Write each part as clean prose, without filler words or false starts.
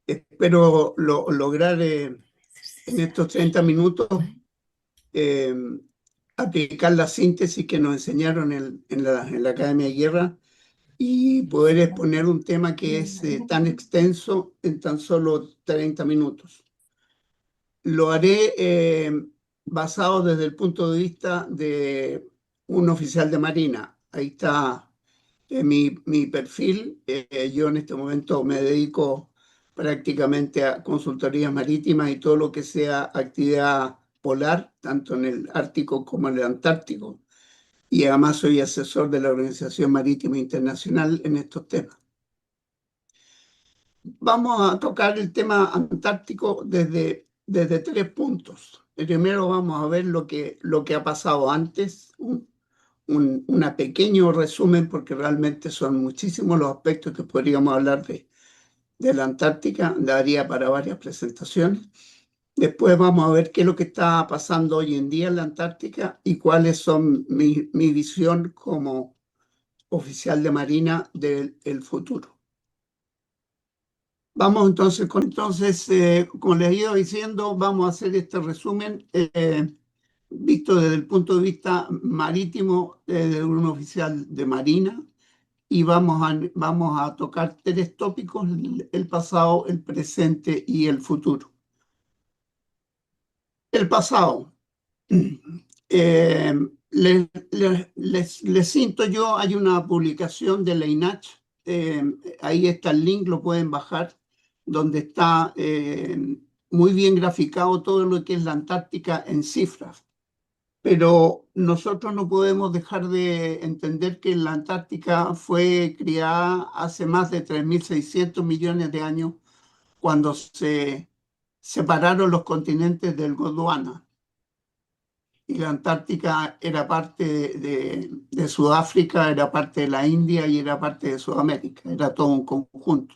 Espero lograr en estos 30 minutos eh, aplicar la síntesis que nos enseñaron en la Academia de Guerra y poder exponer un tema que es tan extenso en tan solo 30 minutos. Lo haré basado desde el punto de vista de un oficial de Marina. Ahí está mi perfil. Yo en este momento me dedico prácticamente a consultorías marítimas y todo lo que sea actividad polar, tanto en el Ártico como en el Antártico. Y además soy asesor de la Organización Marítima Internacional en estos temas. Vamos a tocar el tema antártico desde tres puntos. Primero vamos a ver lo que ha pasado antes, un pequeño resumen, porque realmente son muchísimos los aspectos que podríamos hablar de la Antártica, daría para varias presentaciones. Después vamos a ver qué es lo que está pasando hoy en día en la Antártica y cuáles son mi visión como oficial de Marina del futuro. Vamos entonces, como les iba diciendo, vamos a hacer este resumen visto desde el punto de vista marítimo de un oficial de Marina y vamos a tocar tres tópicos: el pasado, el presente y el futuro. El pasado. Eh, les cinto yo, hay una publicación de la INACH, ahí está el link, lo pueden bajar, donde está muy bien graficado todo lo que es la Antártica en cifras. Pero nosotros no podemos dejar de entender que la Antártica fue creada hace más de 3.600 millones de años, cuando se separaron los continentes del Gondwana. Y la Antártica era parte de Sudáfrica, era parte de la India y era parte de Sudamérica, era todo un conjunto.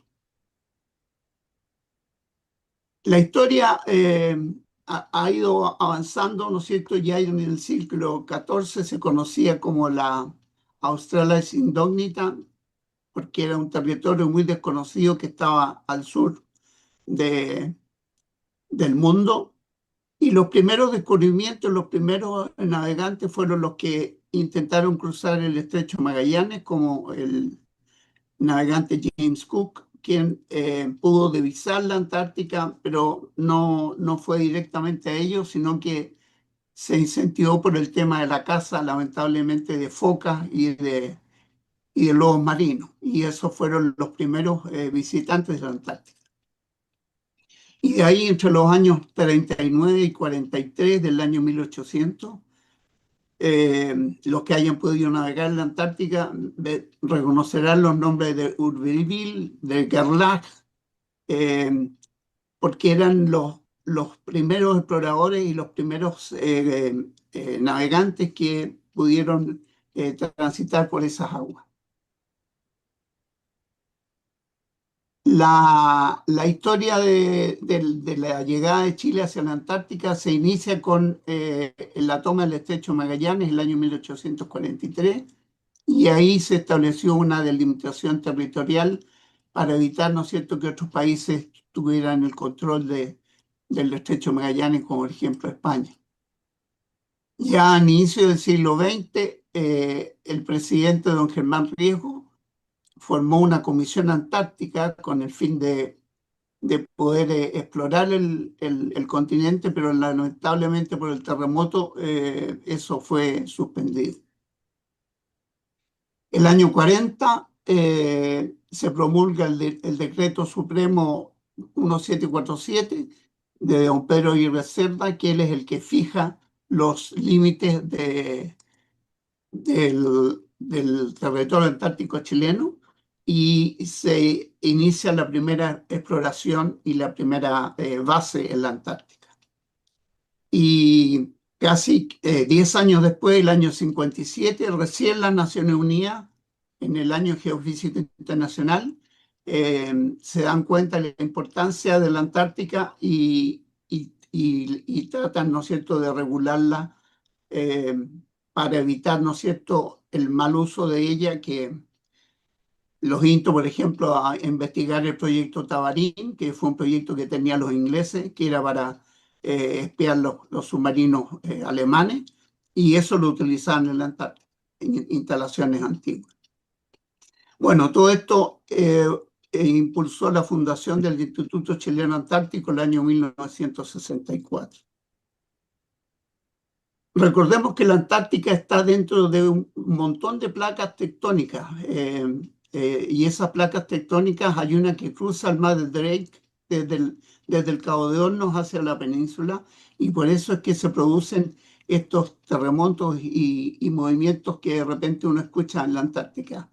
La historia ha ido avanzando, ¿no es cierto? Ya en el siglo XIV se conocía como la Australis Indognita, porque era un territorio muy desconocido que estaba al sur de- del mundo. Y los primeros descubrimientos, los primeros navegantes fueron los que intentaron cruzar el estrecho Magallanes, como el navegante James Cook, quien pudo divisar la Antártica, pero no fue directamente a ellos, sino que se incentivó por el tema de la caza, lamentablemente, de focas y de lobos marinos. Y esos fueron los primeros visitantes de la Antártica. Y de ahí, entre los años 39 y 43 del año 1800, los que hayan podido navegar en la Antártica reconocerán los nombres de Urville, de Gerlach, eh, porque eran los primeros exploradores y los primeros navegantes que pudieron transitar por esas aguas. La historia de la llegada de Chile hacia la Antártica se inicia con la toma del estrecho Magallanes en el año 1843, y ahí se estableció una delimitación territorial para evitar, ¿no es cierto?, que otros países tuvieran el control del estrecho Magallanes, como por ejemplo España. Ya a inicio del siglo XX, el presidente don Germán Riesgo formó una comisión antártica con el fin de poder explorar el continente, pero lamentablemente por el terremoto eso fue suspendido. El año 40 se promulga el decreto supremo 1747 de don Pedro Aguirre Cerda, que él es el que fija los límites del territorio antártico chileno, y se inicia la primera exploración y la primera base en la Antártica. Y casi 10 años después, el año 57, recién las Naciones Unidas, en el año geofísico internacional, se dan cuenta de la importancia de la Antártica y tratan, ¿no es cierto?, de regularla para evitar, ¿no es cierto?, el mal uso de ella, que Los insto, por ejemplo, a investigar el proyecto Tabarín, que fue un proyecto que tenían los ingleses, que era para espiar los submarinos alemanes, y eso lo utilizaban en la Antártida, en instalaciones antiguas. Bueno, todo esto impulsó la fundación del Instituto Chileno Antártico el año 1964. Recordemos que la Antártica está dentro de un montón de placas tectónicas y esas placas tectónicas hay una que cruza el mar de Drake desde el Cabo de Hornos hacia la península y por eso es que se producen estos terremotos y movimientos que de repente uno escucha en la Antártica.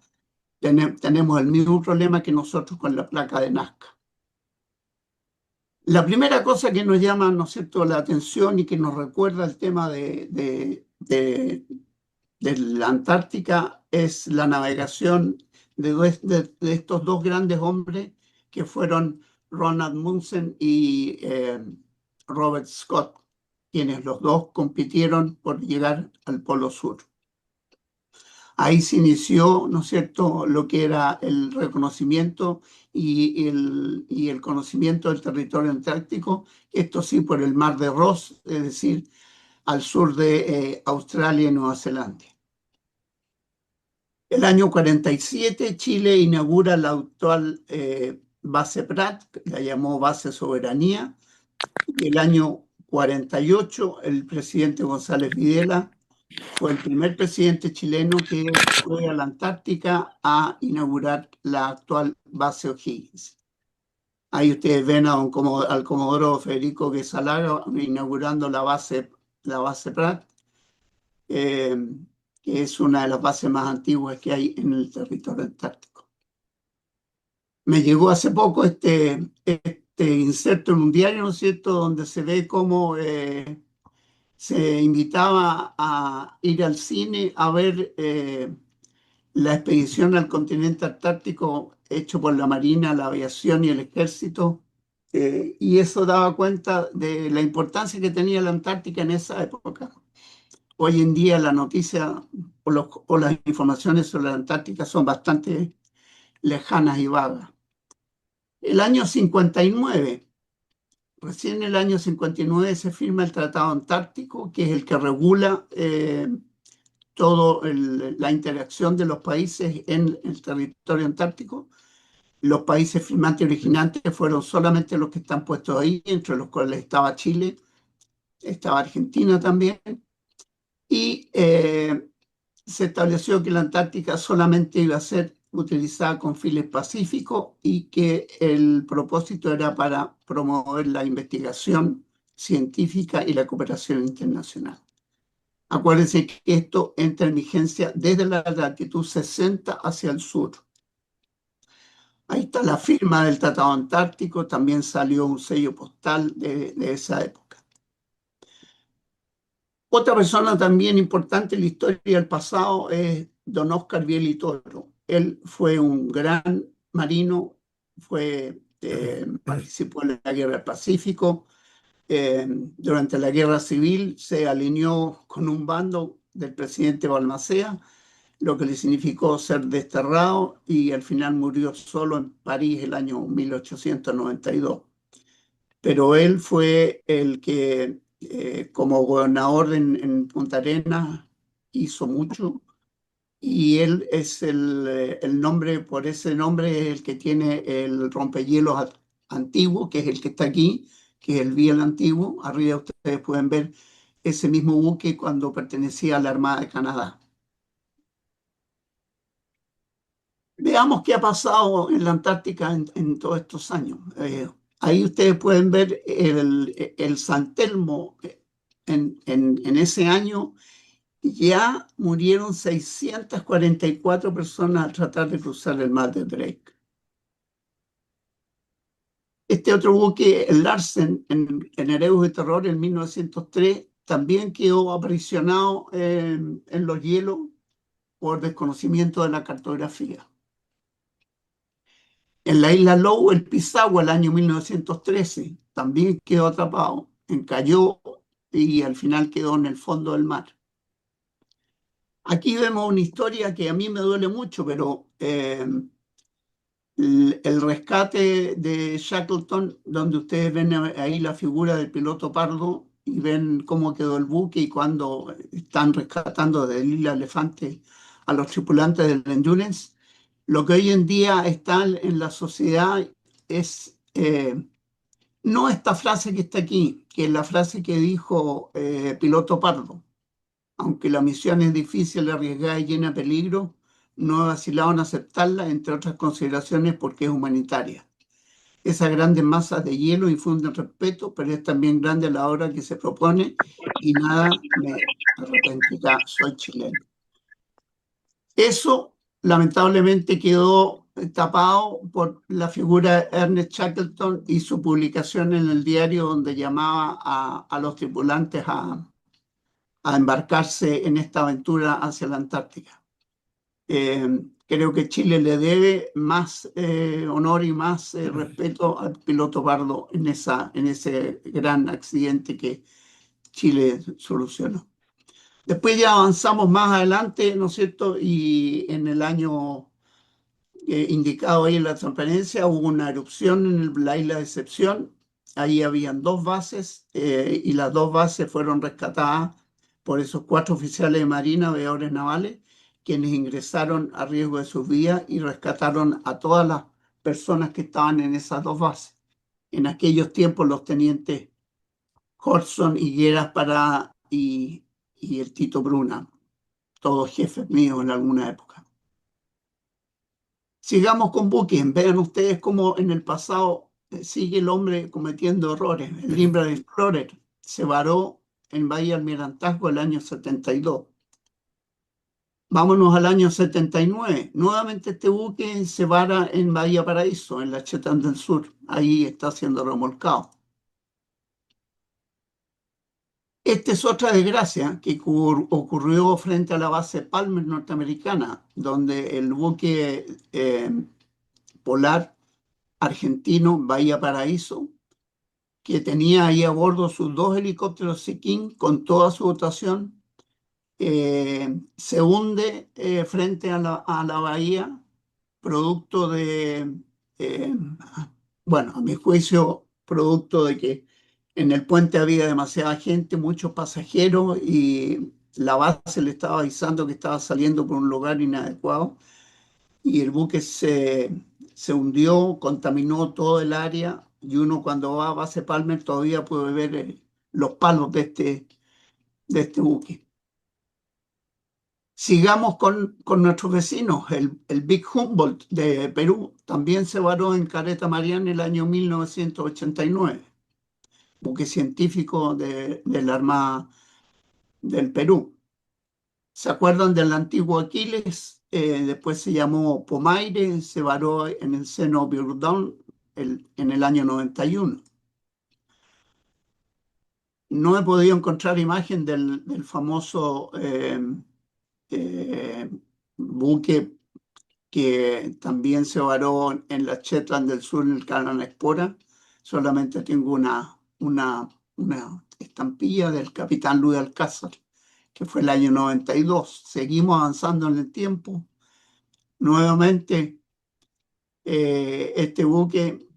Tenemos el mismo problema que nosotros con la placa de Nazca. La primera cosa que nos llama, ¿no es cierto?, la atención y que nos recuerda el tema de la Antártica es la navegación de estos dos grandes hombres que fueron Ronald Munson y Robert Scott, quienes los dos compitieron por llegar al Polo Sur. Ahí se inició, ¿no es cierto?, lo que era el reconocimiento y el conocimiento del territorio antártico, esto sí por el mar de Ross, es decir, al sur de Australia y Nueva Zelanda. El año 47 Chile inaugura la actual base Prat, la llamó Base Soberanía, y el año 48 el presidente González Videla fue el primer presidente chileno que fue a la Antártica a inaugurar la actual base O'Higgins. Ahí ustedes ven al comodoro Federico Quesalaga inaugurando la base Prat, eh, que es una de las bases más antiguas que hay en el territorio antártico. Me llegó hace poco este inserto en un diario, ¿no es cierto?, donde se ve cómo se invitaba a ir al cine a ver la expedición al continente antártico hecho por la Marina, la Aviación y el Ejército, y eso daba cuenta de la importancia que tenía la Antártica en esa época. Hoy en día la noticia o las informaciones sobre la Antártica son bastante lejanas y vagas. El año 59, recién en el año 59 se firma el Tratado Antártico, que es el que regula toda la interacción de los países en el territorio antártico. Los países firmantes originantes fueron solamente los que están puestos ahí, entre los cuales estaba Chile, estaba Argentina también, y se estableció que la Antártica solamente iba a ser utilizada con fines pacíficos y que el propósito era para promover la investigación científica y la cooperación internacional. Acuérdense que esto entra en vigencia desde la latitud 60 hacia el sur. Ahí está la firma del Tratado Antártico, también salió un sello postal de esa época. Otra persona también importante en la historia del pasado es don Oscar Bieli Toro. Él fue un gran marino, participó en la Guerra del Pacífico. Durante la Guerra Civil se alineó con un bando del presidente Balmaceda, lo que le significó ser desterrado y al final murió solo en París el año 1892. Pero él fue el que, como gobernador en Punta Arenas, hizo mucho y él es el nombre, por ese nombre es el que tiene el rompehielos antiguo, que es el que está aquí, que es el Biel antiguo. Arriba ustedes pueden ver ese mismo buque cuando pertenecía a la Armada de Canadá. Veamos qué ha pasado en la Antártica en todos estos años. Ahí ustedes pueden ver el San Telmo en ese año. Ya murieron 644 personas al tratar de cruzar el mar de Drake. Este otro buque, el Larsen, en Héroes de Terror en 1903, también quedó aprisionado en los hielos por desconocimiento de la cartografía. En la isla Lowe, el Pisagua, el año 1913, también quedó atrapado, encalló y al final quedó en el fondo del mar. Aquí vemos una historia que a mí me duele mucho, pero El rescate de Shackleton, donde ustedes ven ahí la figura del piloto Pardo y ven cómo quedó el buque y cuando están rescatando del Isla Elefante a los tripulantes del Endurance, lo que hoy en día está en la sociedad es no esta frase que está aquí, que es la frase que dijo piloto Pardo. Aunque la misión es difícil, arriesgada y llena de peligro, no he vacilado en aceptarla, entre otras consideraciones porque es humanitaria. Esas grandes masas de hielo infunden respeto, pero es también grande la obra que se propone y nada me arrepentirá, soy chileno. Eso lamentablemente quedó tapado por la figura de Ernest Shackleton y su publicación en el diario donde llamaba a los tripulantes a embarcarse en esta aventura hacia la Antártica. Eh, Creo que Chile le debe más honor y más respeto al piloto Pardo en ese gran accidente que Chile solucionó. Después ya avanzamos más adelante, ¿no es cierto? Y en el año indicado ahí en la transparencia hubo una erupción en la isla de Excepción. Ahí habían dos bases y las dos bases fueron rescatadas por esos cuatro oficiales de Marina, aviadores navales, quienes ingresaron a riesgo de sus vidas y rescataron a todas las personas que estaban en esas dos bases. En aquellos tiempos los tenientes Hodgson, Higueras Pará y el Tito Bruna, todos jefes míos en alguna época. Sigamos con Bucking. Vean ustedes cómo en el pasado sigue el hombre cometiendo errores. El Limber Explorer se varó en Bahía Almirantazgo el año 72. Vámonos al año 79. Nuevamente este buque se vara en Bahía Paraíso, en la Shetland del Sur. Ahí está siendo remolcado. Esta es otra desgracia que ocurrió frente a la base Palmer norteamericana, donde el buque polar argentino Bahía Paraíso, que tenía ahí a bordo sus dos helicópteros Sea-King con toda su dotación, se hunde frente a la bahía, producto de, eh, bueno, a mi juicio, producto de que en el puente había demasiada gente, muchos pasajeros y la base le estaba avisando que estaba saliendo por un lugar inadecuado y el buque se hundió, contaminó todo el área y uno cuando va a base Palmer todavía puede ver los palos de este buque. Sigamos con nuestros vecinos. El Big Humboldt de Perú también se varó en Caleta Mariana en el año 1989, buque científico de la Armada del Perú. ¿Se acuerdan del antiguo Aquiles? Después se llamó Pomaire, se varó en el seno Birdón en el año 91. No he podido encontrar imagen del famoso eh, buque que también se varó en la Shetland del Sur, en el Canal Espora. Solamente tengo una estampilla del capitán Luis Alcázar, que fue el año 92. Seguimos avanzando en el tiempo. Nuevamente, este buque,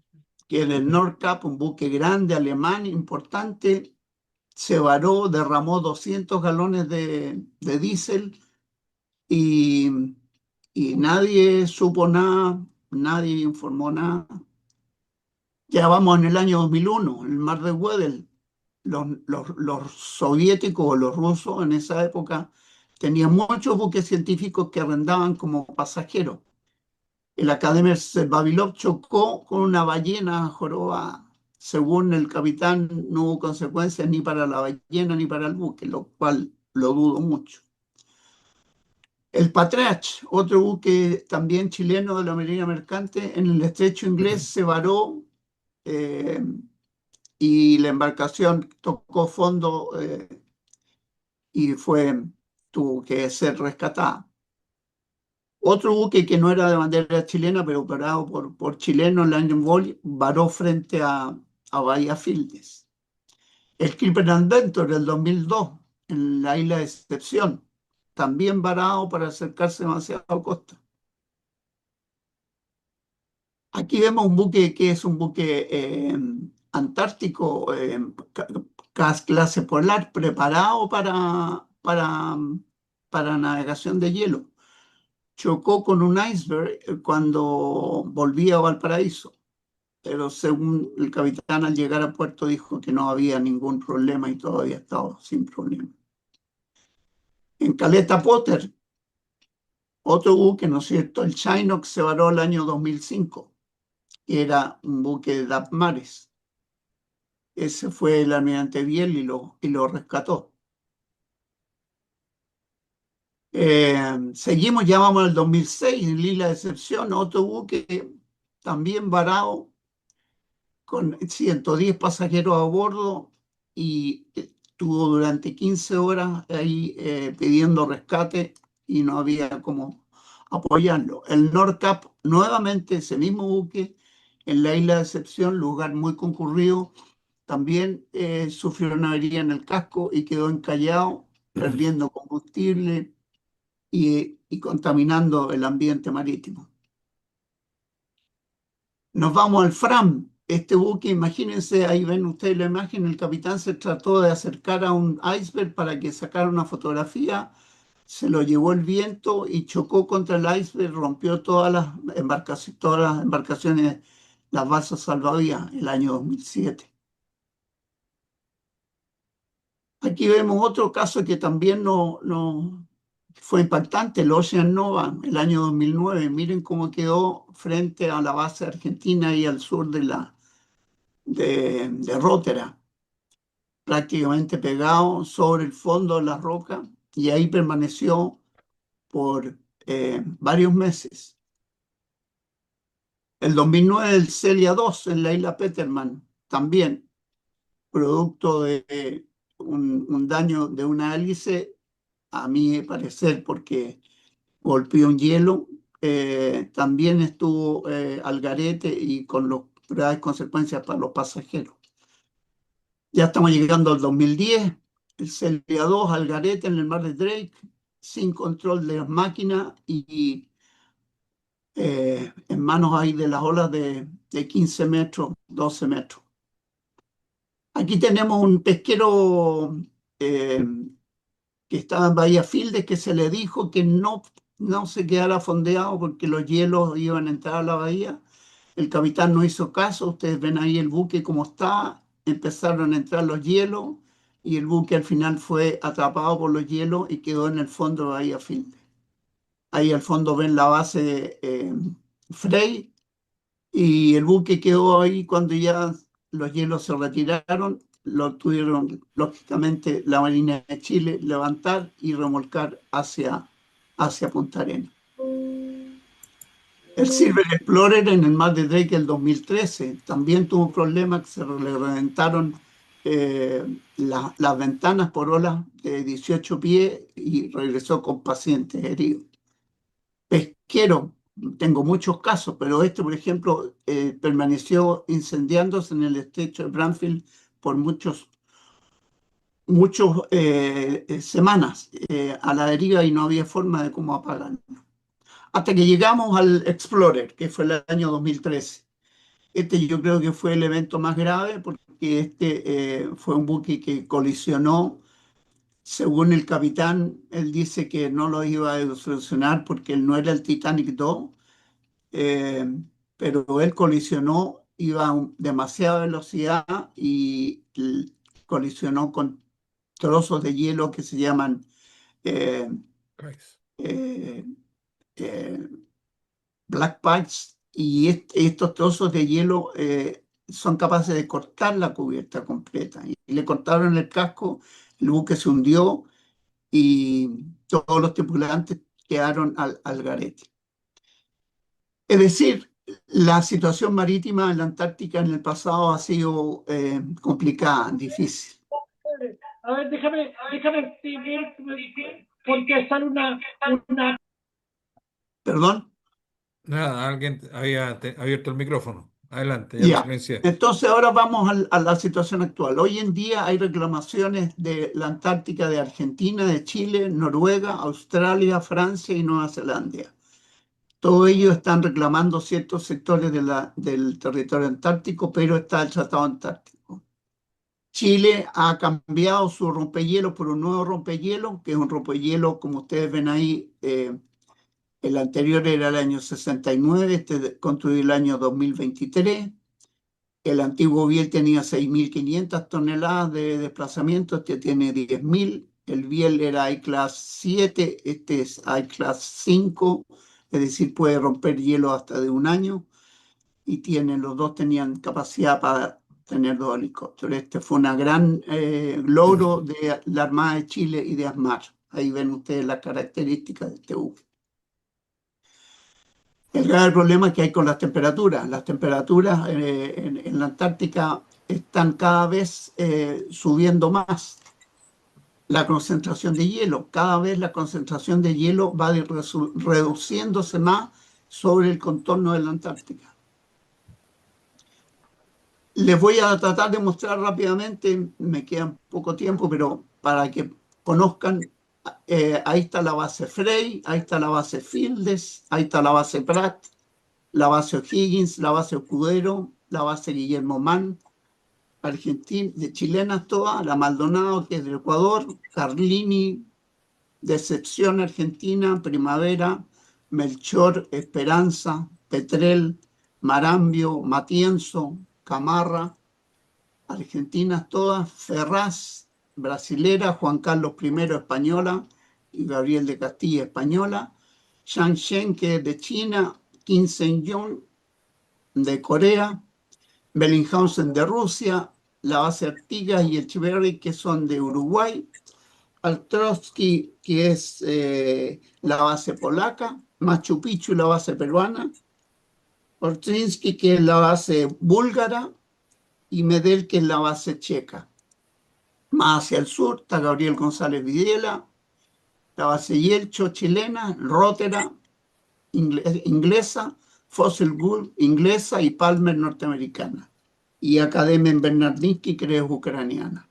que es el Nordkapp, un buque grande alemán importante, se varó, derramó 200 galones de diésel y, y nadie supo nada, nadie informó nada. Ya vamos en el año 2001, el mar de Weddell. Los soviéticos o los rusos en esa época tenían muchos buques científicos que arrendaban como pasajeros. El Academia Babilov chocó con una ballena joroba. Según el capitán, no hubo consecuencias ni para la ballena ni para el buque, lo cual lo dudo mucho. El Patriarch, otro buque también chileno de la Marina Mercante, en el estrecho inglés se varó eh, y la embarcación tocó fondo y tuvo que ser rescatada. Otro buque que no era de bandera chilena, pero operado por chilenos, Landon Wall, varó frente a Bahía Fields. El Clipper Adventure del 2002, en la isla de Excepción, también varado para acercarse demasiado a costa. Aquí vemos un buque que es un buque antártico, clase polar, preparado para navegación de hielo. Chocó con un iceberg cuando volvía a Valparaíso, pero según el capitán al llegar a puerto dijo que no había ningún problema y todo había estado sin problema. En Caleta Potter, otro buque, ¿no es cierto? El Chinook se varó el año 2005, que era un buque de Dapmares. Ese fue el almirante Biel y lo rescató. Seguimos, ya vamos al 2006, en Isla Decepción, otro buque también varado con 110 pasajeros a bordo y estuvo durante 15 horas ahí pidiendo rescate y no había cómo apoyarlo. El Nordcap, nuevamente ese mismo buque, en la Isla Decepción, lugar muy concurrido, también sufrió una avería en el casco y quedó encallado, perdiendo combustible y contaminando el ambiente marítimo. Nos vamos al Fram. Este buque, imagínense, ahí ven ustedes la imagen, el capitán se trató de acercar a un iceberg para que sacara una fotografía, se lo llevó el viento y chocó contra el iceberg, rompió todas las embarcaciones, las balsas salvavidas, el año 2007. Aquí vemos otro caso que también no fue impactante, el Ocean Nova, el año 2009. Miren cómo quedó frente a la base argentina y al sur de Rótera, prácticamente pegado sobre el fondo de la roca, y ahí permaneció por varios meses. El 2009 el Celia 2 en la isla Peterman, también producto de un daño de una hélice, a mi parecer, porque golpeó un hielo, también estuvo al garete y con las graves consecuencias para los pasajeros. Ya estamos llegando al 2010, el Celia 2 al garete en el mar de Drake, sin control de las máquinas y en manos ahí de las olas de 15 metros, 12 metros. Aquí tenemos un pesquero eh, que estaba en Bahía Fieldes, que se le dijo que no se quedara fondeado porque los hielos iban a entrar a la bahía. El capitán no hizo caso, ustedes ven ahí el buque como está, empezaron a entrar los hielos y el buque al final fue atrapado por los hielos y quedó en el fondo de Bahía Fieldes. Ahí al fondo ven la base Frey y el buque quedó ahí cuando ya los hielos se retiraron, lo tuvieron lógicamente la Marina de Chile levantar y remolcar hacia Punta Arenas. El Silver Explorer en el mar de Drake el 2013 también tuvo un problema que se le reventaron las ventanas por olas de 18 pies y regresó con pacientes heridos. Pesquero, tengo muchos casos, pero este, por ejemplo, permaneció incendiándose en el estrecho de Bramfield por muchas semanas a la deriva y no había forma de cómo apagarlo. Hasta que llegamos al Explorer, que fue el año 2013. Este yo creo que fue el evento más grave porque este fue un buque que colisionó. Según el capitán, él dice que no lo iba a solucionar porque él no era el Titanic 2, eh, pero él colisionó, iba a demasiada velocidad y colisionó con trozos de hielo que se llaman eh, eh, eh, black pipes, y estos trozos de hielo son capaces de cortar la cubierta completa. Y le cortaron el casco, el buque se hundió y todos los tripulantes quedaron al garete. Es decir, la situación marítima en la Antártica en el pasado ha sido complicada, difícil. A ver, déjame porque sale una... ¿Perdón? Nada, alguien había abierto el micrófono. Adelante, ya lo Ya. silencié. Entonces ahora vamos a la situación actual. Hoy en día hay reclamaciones de la Antártica de Argentina, de Chile, Noruega, Australia, Francia y Nueva Zelanda. Todos ellos están reclamando ciertos sectores del territorio antártico, pero está el Tratado Antártico. Chile ha cambiado su rompehielo por un nuevo rompehielo, que es un rompehielo, como ustedes ven ahí, el anterior era el año 69, este construido el año 2023. El antiguo Biel tenía 6.500 toneladas de desplazamiento, este tiene 10.000. El Biel era I-Class 7, este es I-Class 5, es decir, puede romper hielo hasta de un año y los dos tenían capacidad para tener dos helicópteros. Este fue un gran logro de la Armada de Chile y de ASMAR. Ahí ven ustedes las características de este buque. El grave problema que hay con las temperaturas. Las temperaturas en la Antártica están cada vez subiendo más. La concentración de hielo, cada vez la concentración de hielo va reduciéndose más sobre el contorno de la Antártica. Les voy a tratar de mostrar rápidamente, me queda poco tiempo, pero para que conozcan, ahí está la base Frey, ahí está la base Fields, ahí está la base Pratt, la base O'Higgins, la base Escudero, la base Guillermo Mann, Argentina, de chilenas todas, la Maldonado, que es del Ecuador, Carlini, Decepción Argentina, Primavera, Melchor, Esperanza, Petrel, Marambio, Matienzo, Camarra, argentinas todas, Ferraz, brasilera, Juan Carlos I, española, y Gabriel de Castilla, española, Zhang Shen, que es de China, Kim Sen-yong, de Corea, Bellinghausen de Rusia, la base Artigas y Echeverry, que son de Uruguay, Altrovsky, que es la base polaca, Machu Picchu, la base peruana, Ortrinsky, que es la base búlgara, y Medel, que es la base checa. Más hacia el sur está Gabriel González Videla, la base Yelcho, chilena, Rotera, inglesa, Fossil Gulf, inglesa, y Palmer, norteamericana. Y Academia en Bernardinski, que es ucraniana.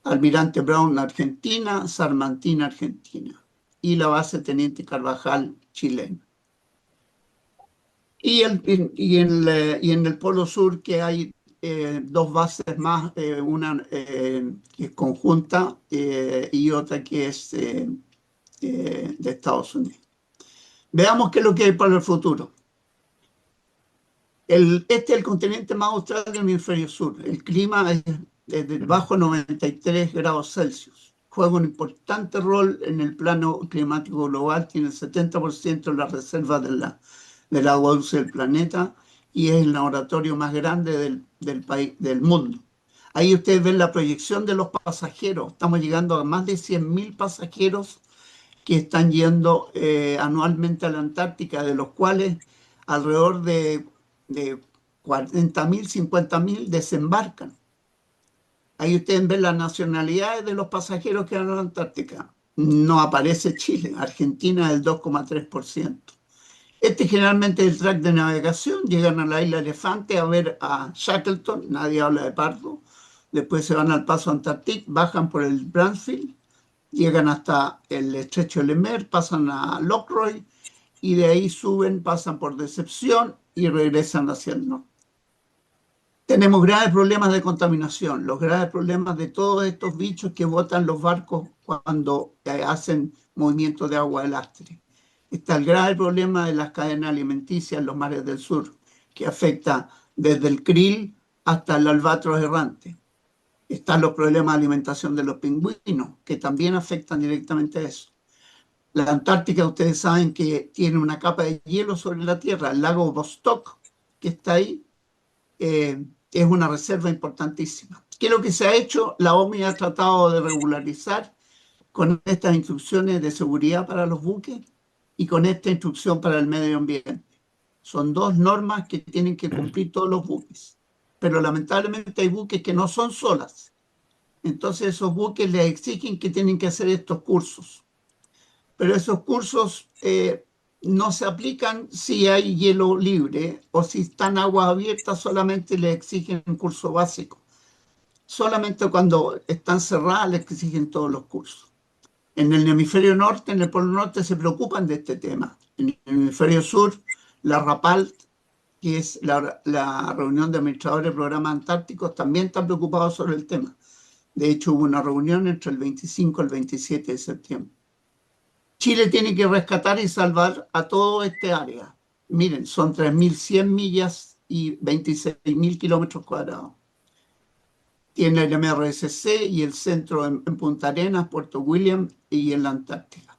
Almirante Brown, Argentina, Sarmantina, Argentina. Y la base Teniente Carvajal, chilena. Y en el Polo Sur, que hay dos bases más, una que es conjunta y otra que es de Estados Unidos. Veamos qué es lo que hay para el futuro. Este es el continente más austral del hemisferio sur. El clima es de bajo 93 grados Celsius. Juega un importante rol en el plano climático global. Tiene el 70% de las reservas del agua dulce del planeta y es el laboratorio más grande del mundo. Ahí ustedes ven la proyección de los pasajeros. Estamos llegando a más de 100.000 pasajeros que están yendo anualmente a la Antártica, de los cuales alrededor de 40.000, 50.000 desembarcan. Ahí ustedes ven las nacionalidades de los pasajeros que van a la Antártica. No aparece Chile, Argentina es el 2,3%. Este generalmente es el track de navegación. Llegan a la isla Elefante a ver a Shackleton, nadie habla de Pardo. Después se van al Paso Antártico, bajan por el Bransfield, llegan hasta el estrecho de Lemaire, pasan a Lockroy y de ahí suben, pasan por Decepción y regresan hacia el norte. Tenemos graves problemas de contaminación, los graves problemas de todos estos bichos que botan los barcos cuando hacen movimientos de agua de lastre. Está el grave problema de las cadenas alimenticias en los mares del sur, que afecta desde el krill hasta el albatros errante. Están los problemas de alimentación de los pingüinos, que también afectan directamente a eso. La Antártica, ustedes saben que tiene una capa de hielo sobre la Tierra. El lago Vostok, que está ahí, es una reserva importantísima. ¿Qué es lo que se ha hecho? La OMI ha tratado de regularizar con estas instrucciones de seguridad para los buques y con esta instrucción para el medio ambiente. Son dos normas que tienen que cumplir todos los buques. Pero lamentablemente hay buques que no son solas. Entonces esos buques les exigen que tienen que hacer estos cursos. Pero esos cursos no se aplican si hay hielo libre o si están aguas abiertas, solamente les exigen un curso básico. Solamente cuando están cerradas les exigen todos los cursos. En el hemisferio norte, en el Polo Norte, se preocupan de este tema. En el hemisferio sur, la RAPAL, que es la reunión de administradores de programas antárticos, también están preocupados sobre el tema. De hecho, hubo una reunión entre el 25 y el 27 de septiembre. Chile tiene que rescatar y salvar a todo este área. Miren, son 3.100 millas y 26.000 kilómetros cuadrados. Tiene el MRSC y el centro en Punta Arenas, Puerto William y en la Antártica.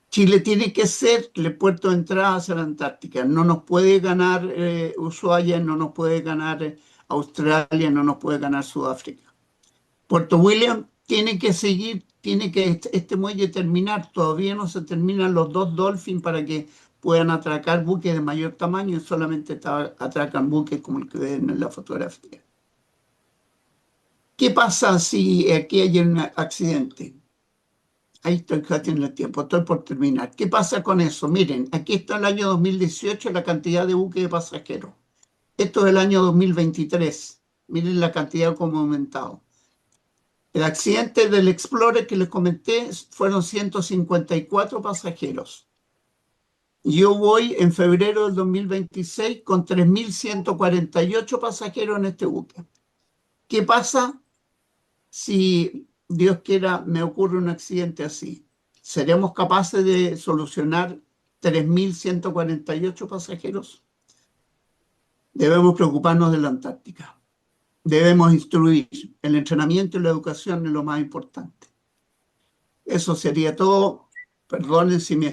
Chile tiene que ser el puerto de entrada hacia la Antártica. No nos puede ganar Ushuaia, no nos puede ganar Australia, no nos puede ganar Sudáfrica. Puerto William tiene que seguir, tiene que este muelle terminar. Todavía no se terminan los 2 Dolphin para que puedan atracar buques de mayor tamaño y solamente atracan buques como el que ven en la fotografía. ¿Qué pasa si aquí hay un accidente? Ahí estoy casi en el tiempo, estoy por terminar. ¿Qué pasa con eso? Miren, aquí está el año 2018 la cantidad de buques de pasajeros. Esto es el año 2023. Miren la cantidad como ha aumentado. El accidente del Explorer que les comenté fueron 154 pasajeros. Yo voy en febrero del 2026 con 3.148 pasajeros en este buque. ¿Qué pasa si Dios quiera me ocurre un accidente así? ¿Seremos capaces de solucionar 3.148 pasajeros? Debemos preocuparnos de la Antártica. Debemos instruir. El entrenamiento y la educación es lo más importante. Eso sería todo. Perdonen si me